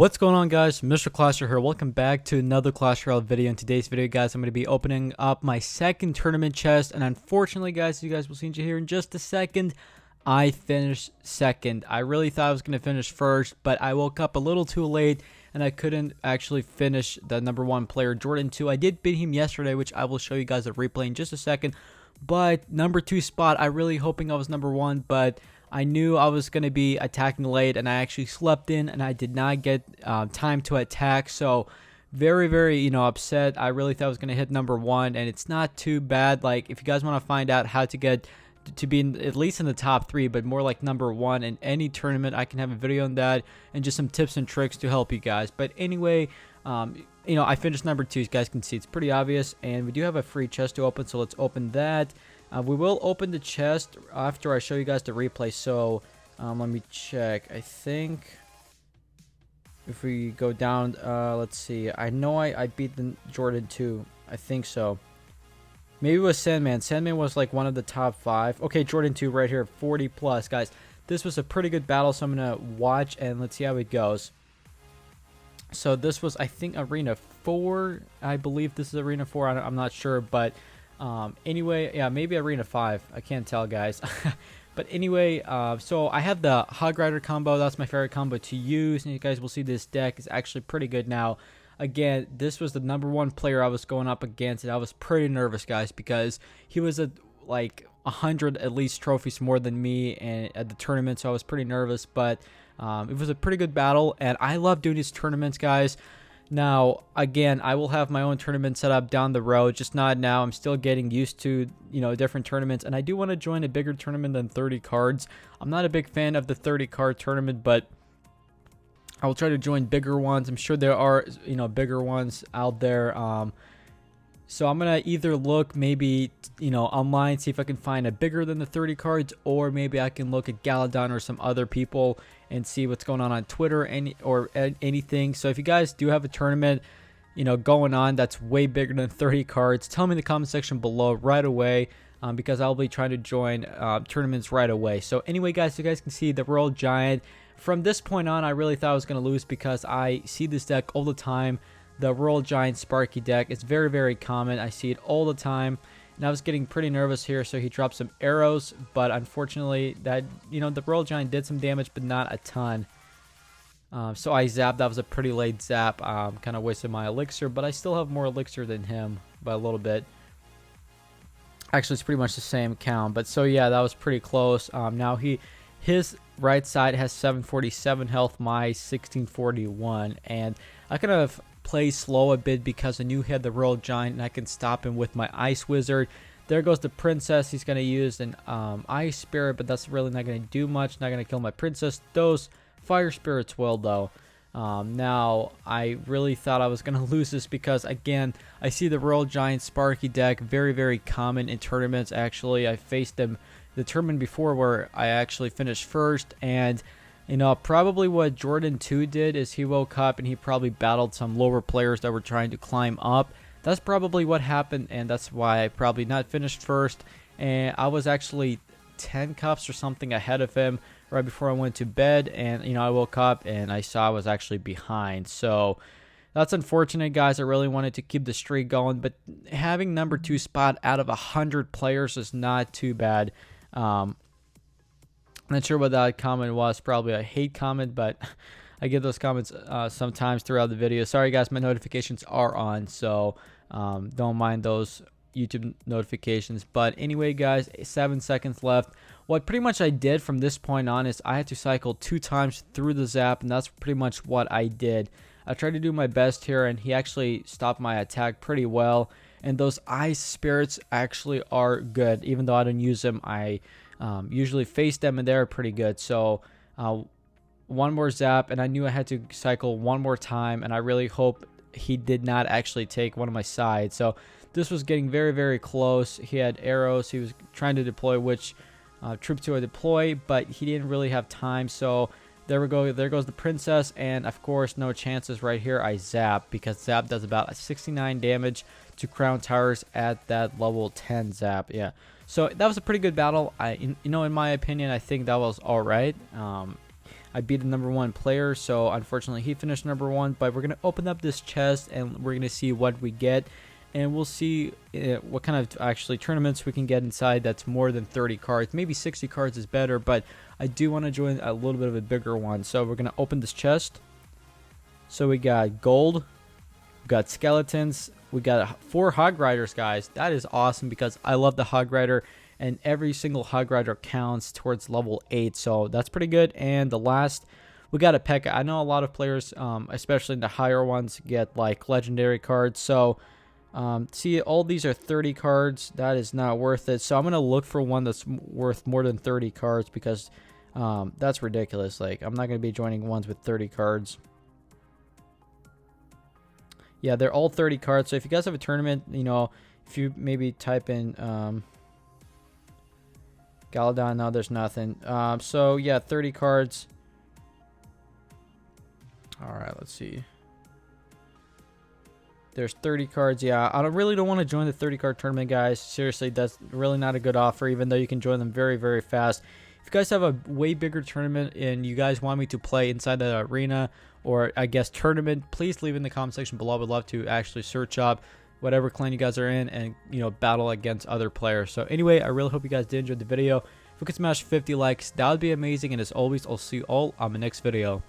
What's going on, guys? Mr. Clasher here. Welcome back to another Clash Royale video. In today's video, guys, I'm going to be opening up my second tournament chest, and unfortunately, guys, you guys will see here in just a second, I finished second. I really thought I was going to finish first, but I woke up a little too late and I couldn't actually finish the #1 player, Jordan 2. I did beat him yesterday, which I will show you guys a replay in just a second, but #2 spot, I really hoping I was #1, but I knew I was going to be attacking late, and I actually slept in, and I did not get time to attack, so very, upset. I really thought I was going to hit #1, and it's not too bad. Like, if you guys want to find out how to get to be at least in the top 3, but more like #1 in any tournament, I can have a video on that, and just some tips and tricks to help you guys. But anyway, I finished #2, as you guys can see. It's pretty obvious, and we do have a free chest to open, so let's open that. We will open the chest after I show you guys the replay. So let me check. I think if we go down, let's see. I know I beat the Jordan 2. I think so. Maybe it was Sandman. Sandman was like one of the top 5. Okay, Jordan 2 right here, 40 plus, guys. This was a pretty good battle, so I'm gonna watch and let's see how it goes. So this was, I think, Arena 4. I believe this is Arena 4. I'm not sure, but anyway, yeah, maybe Arena 5. I can't tell, guys. But anyway, so I have the Hog Rider combo. That's my favorite combo to use, and you guys will see this deck is actually pretty good now. Again, this was the #1 player I was going up against, and I was pretty nervous, guys, because he was at like 100 at least trophies more than me and at the tournament, so I was pretty nervous. But it was a pretty good battle, and I love doing these tournaments, guys. Now, again, I will have my own tournament set up down the road, just not now. I'm still getting used to, different tournaments, and I do want to join a bigger tournament than 30 cards. I'm not a big fan of the 30 card tournament, but I will try to join bigger ones. I'm sure there are, bigger ones out there. So I'm going to either look maybe, online, see if I can find a bigger than the 30 cards, or maybe I can look at Galadon or some other people and see what's going on Twitter or anything. So if you guys do have a tournament, going on that's way bigger than 30 cards, tell me in the comment section below right away, because I'll be trying to join tournaments right away. So anyway, guys, you guys can see the Royal Giant. From this point on, I really thought I was going to lose because I see this deck all the time. The Royal Giant Sparky deck. It's very common. I see it all the time, and I was getting pretty nervous here, so he dropped some arrows, but unfortunately that the Royal Giant did some damage, but not a ton. So I zapped. That was a pretty late zap. Kind of wasted my elixir, but I still have more elixir than him by a little bit. Actually, it's pretty much the same count, but so yeah, that was pretty close. Now his right side has 747 health, my 1641, and I kind of play slow a bit because I knew he had the Royal Giant, and I can stop him with my Ice Wizard. There goes the Princess. He's going to use an Ice Spirit, but that's really not going to do much. Not going to kill my Princess. Those Fire Spirits will, though. Now, I really thought I was going to lose this because, again, I see the Royal Giant Sparky deck very common in tournaments. Actually, I faced them the tournament before where I actually finished first, and probably what Jordan 2 did is he woke up and he probably battled some lower players that were trying to climb up. That's probably what happened, and that's why I probably not finished first. And I was actually 10 cups or something ahead of him right before I went to bed, and I woke up and I saw I was actually behind. So that's unfortunate, guys. I really wanted to keep the streak going, but having #2 spot out of 100 players is not too bad. Not sure what that comment was. Probably a hate comment, but I get those comments sometimes throughout the video. Sorry, guys, my notifications are on, so don't mind those YouTube notifications. But anyway, guys, 7 seconds left. What pretty much I did from this point on is I had to cycle 2 times through the zap, and that's pretty much what I did. I tried to do my best here, and he actually stopped my attack pretty well. And those Ice Spirits actually are good. Even though I don't use them, I usually face them, and they're pretty good. So one more zap, and I knew I had to cycle one more time, and I really hope he did not actually take one of my sides. So this was getting very close. He had arrows. He was trying to deploy which troop to deploy, but he didn't really have time. So there we go. There goes the Princess, and of course, no chances right here. I zap because zap does about 69 damage to Crown Towers at that level 10 zap. Yeah. So that was a pretty good battle. In my opinion, I think that was all right. I beat the #1 player, so unfortunately he finished #1. But we're gonna open up this chest and we're gonna see what we get, and we'll see what kind of actually tournaments we can get inside that's more than 30 cards. Maybe 60 cards is better, but I do want to join a little bit of a bigger one. So we're gonna open this chest. So we got gold, we got skeletons, we got 4 hog riders, guys. That is awesome because I love the hog rider, and every single hog rider counts towards level 8, so that's pretty good. And the last, we got a P.E.K.K.A. I know a lot of players, especially in the higher ones, get like legendary cards. So see, all these are 30 cards. That is not worth it. So I'm gonna look for one that's worth more than 30 cards because that's ridiculous. Like, I'm not gonna be joining ones with 30 cards. Yeah, they're all 30 cards. So if you guys have a tournament, you know, if you maybe type in Galadon, no, there's nothing. So yeah, 30 cards. All right, let's see. There's 30 cards. Yeah, I really don't want to join the 30 card tournament, guys. Seriously, that's really not a good offer, even though you can join them very, very fast. If you guys have a way bigger tournament and you guys want me to play inside the arena, or I guess tournament, please leave in the comment section below. I would love to actually search up whatever clan you guys are in and, you know, battle against other players. So anyway, I really hope you guys did enjoy the video. If we could smash 50 likes, that would be amazing. And as always, I'll see you all on the next video.